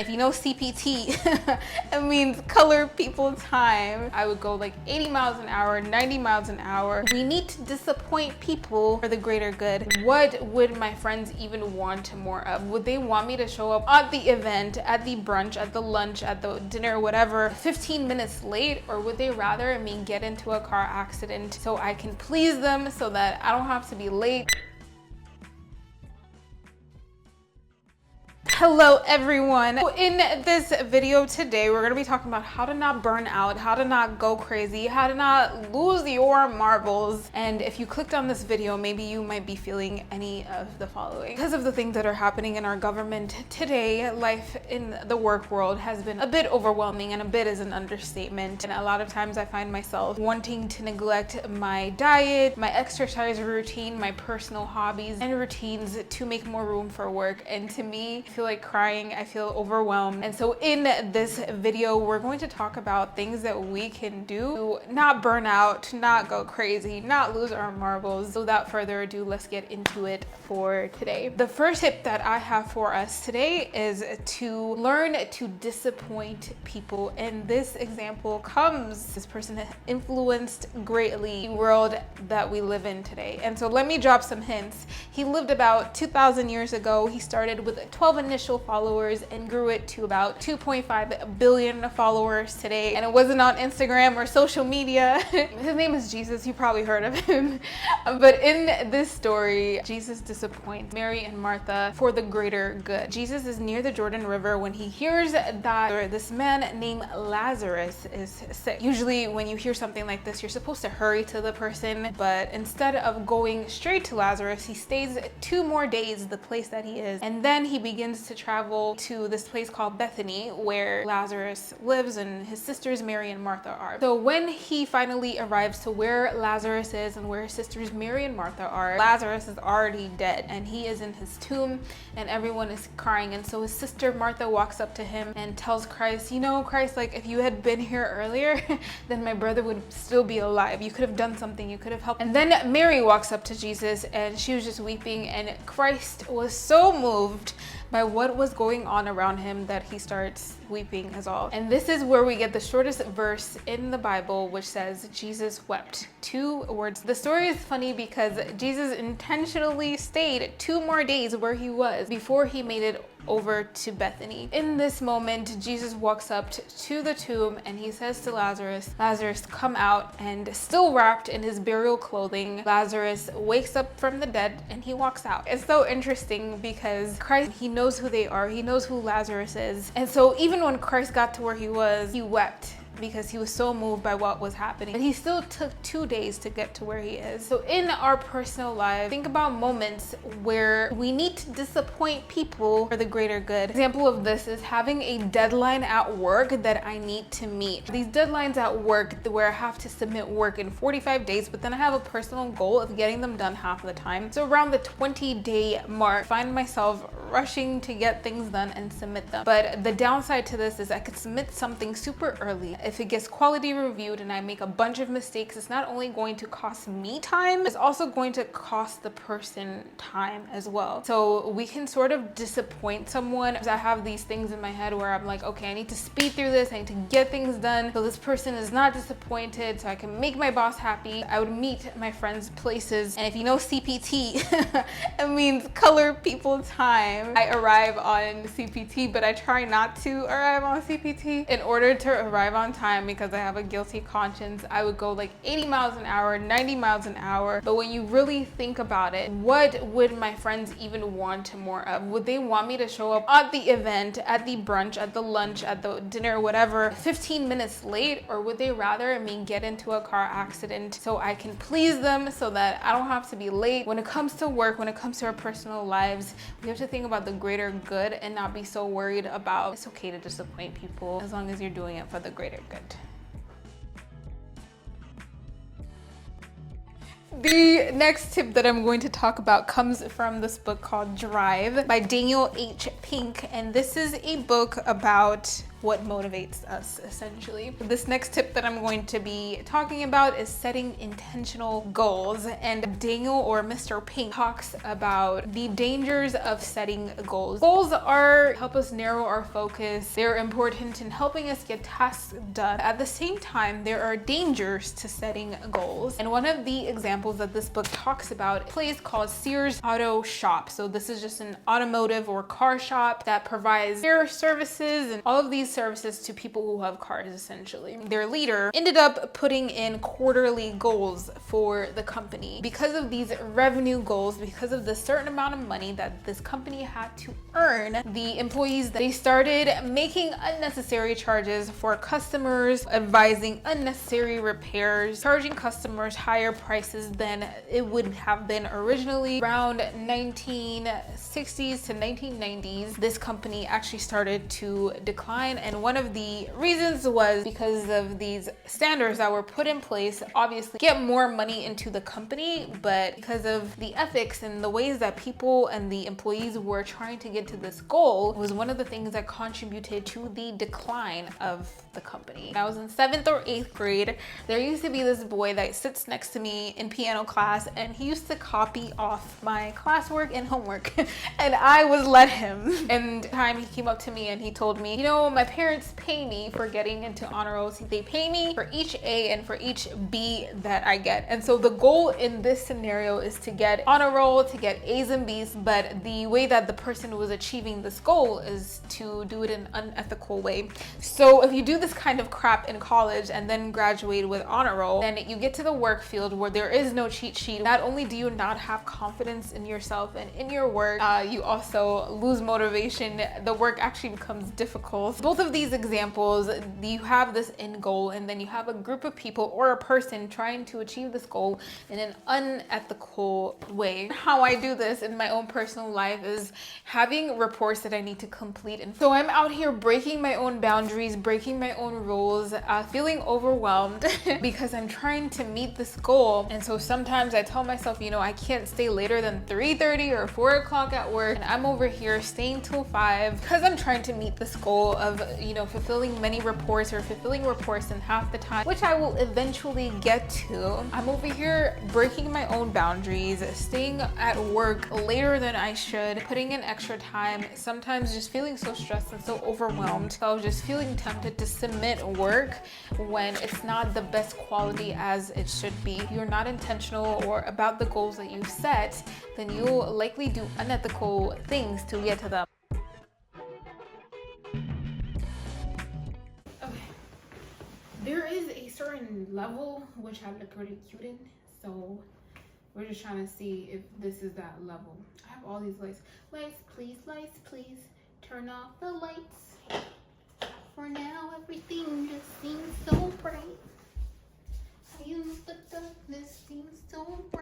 If you know CPT, it means color people time. I would go like 80 miles an hour, 90 miles an hour. We need to disappoint people for the greater good. What would my friends even want more of? Would they want me to show up at the event, at the brunch, at the lunch, at the dinner, whatever, 15 minutes late? Or would they rather me get into a car accident so I can please them so that I don't have to be late? Hello everyone. So in this video today, we're gonna be talking about how to not burn out, how to not go crazy, how to not lose your marbles. And if you clicked on this video, maybe you might be feeling any of the following. Because of the things that are happening in our government today, life in the work world has been a bit overwhelming, and a bit is an understatement. And a lot of times I find myself wanting to neglect my diet, my exercise routine, my personal hobbies and routines to make more room for work. And to me, I feel like crying, I feel overwhelmed. And so in this video, we're going to talk about things that we can do to not burn out, to not go crazy, not lose our marbles. So without further ado, let's get into it for today. The first tip that I have for us today is to learn to disappoint people. And this example this person has influenced greatly the world that we live in today. And so let me drop some hints. He lived about 2,000 years ago. He started with 12 initial followers and grew it to about 2.5 billion followers today. And it wasn't on Instagram or social media. His name is Jesus. You probably heard of him. But in this story, Jesus disappoints Mary and Martha for the greater good. Jesus is near the Jordan River when he hears that this man named Lazarus is sick. Usually when you hear something like this, you're supposed to hurry to the person, but instead of going straight to Lazarus, he stays 2 more days the place that he is, and then he begins to travel to this place called Bethany, where Lazarus lives and his sisters Mary and Martha are. So when he finally arrives to where Lazarus is and where his sisters Mary and Martha are, Lazarus is already dead and he is in his tomb and everyone is crying. And so his sister Martha walks up to him and tells Christ, you know, Christ, like if you had been here earlier, then my brother would still be alive. You could have done something, you could have helped. And then Mary walks up to Jesus and she was just weeping, and Christ was so moved by what was going on around him that he starts weeping as well. And this is where we get the shortest verse in the Bible, which says Jesus wept. 2 words. The story is funny because Jesus intentionally stayed 2 more days where he was before he made it over to Bethany. In this moment, Jesus walks up to the tomb and he says to Lazarus, Lazarus, come out. And still wrapped in his burial clothing, Lazarus wakes up from the dead and he walks out. It's so interesting because Christ, he knows who they are. He knows who Lazarus is. And so even when Christ got to where he was, he wept because he was so moved by what was happening. But he still took 2 days to get to where he is. So in our personal life, think about moments where we need to disappoint people for the greater good. Example of this is having a deadline at work that I need to meet. These deadlines at work where I have to submit work in 45 days, but then I have a personal goal of getting them done half the time. So around the 20-day mark, I find myself rushing to get things done and submit them. But the downside to this is I could submit something super early. If it gets quality reviewed and I make a bunch of mistakes, it's not only going to cost me time, it's also going to cost the person time as well. So we can sort of disappoint someone. I have these things in my head where I'm like, okay, I need to speed through this, I need to get things done so this person is not disappointed, so I can make my boss happy. I would meet my friends places, and if you know CPT, it means color people time. I arrive on CPT, but I try not to arrive on CPT. In order to arrive on time, because I have a guilty conscience, I would go like 80 miles an hour, 90 miles an hour. But when you really think about it, what would my friends even want more of? Would they want me to show up at the event, at the brunch, at the lunch, at the dinner, whatever, 15 minutes late? Or would they rather me get into a car accident so I can please them so that I don't have to be late? When it comes to work, when it comes to our personal lives, we have to think about the greater good and not be so worried about it's okay to disappoint people as long as you're doing it for the greater good. The next tip that I'm going to talk about comes from this book called Drive by Daniel H. Pink, and this is a book about what motivates us, essentially. This next tip that I'm going to be talking about is setting intentional goals, and Daniel, or Mr. Pink, talks about the dangers of setting goals. Goals help us narrow our focus. They're important in helping us get tasks done. At the same time, there are dangers to setting goals, and one of the examples that this book talks about, a place called SEARS Auto Shop. So this is just an automotive or car shop that provides repair services and all of these services to people who have cars, essentially. Their leader ended up putting in quarterly goals for the company. Because of these revenue goals, because of the certain amount of money that this company had to earn, the employees, they started making unnecessary charges for customers, advising unnecessary repairs, charging customers higher prices than it would have been originally. Around 1960s to 1990s, this company actually started to decline, and one of the reasons was because of these standards that were put in place, obviously get more money into the company, but because of the ethics and the ways that people and the employees were trying to get to this goal, was one of the things that contributed to the decline of the company. When I was in 7th or 8th grade, there used to be this boy that sits next to me in piano class, and he used to copy off my classwork and homework and I would let him. And time he came up to me and he told me, you know, my parents pay me for getting into honor rolls. They pay me for each A and for each B that I get. And so the goal in this scenario is to get honor roll, to get A's and B's, but the way that the person was achieving this goal is to do it in an unethical way. So if you do this kind of crap in college and then graduate with honor roll, then you get to the work field where there is no cheat sheet. Not only do you not have confidence in yourself and in your work, you also lose motivation. The work actually becomes difficult. Both of these examples, you have this end goal, and then you have a group of people or a person trying to achieve this goal in an unethical way. How I do this in my own personal life is having reports that I need to complete. And so I'm out here breaking my own boundaries, breaking my own rules, feeling overwhelmed because I'm trying to meet this goal. And so sometimes I tell myself, you know, I can't stay later than 3:30 or 4 o'clock at work, and I'm over here staying till 5 because I'm trying to meet this goal of, you know, fulfilling many reports or fulfilling reports in half the time, which I will eventually get to. I'm over here breaking my own boundaries, staying at work later than I should, putting in extra time, sometimes just feeling so stressed and so overwhelmed. So I was just feeling tempted to submit work when it's not the best quality as it should be. If you're not intentional or about the goals that you set, then you'll likely do unethical things to get to them. Okay. There is a certain level which I look really cute in, so we're just trying to see if this is that level. I have all these lights. Lights, please. Turn off the lights. For now, everything just seems so bright.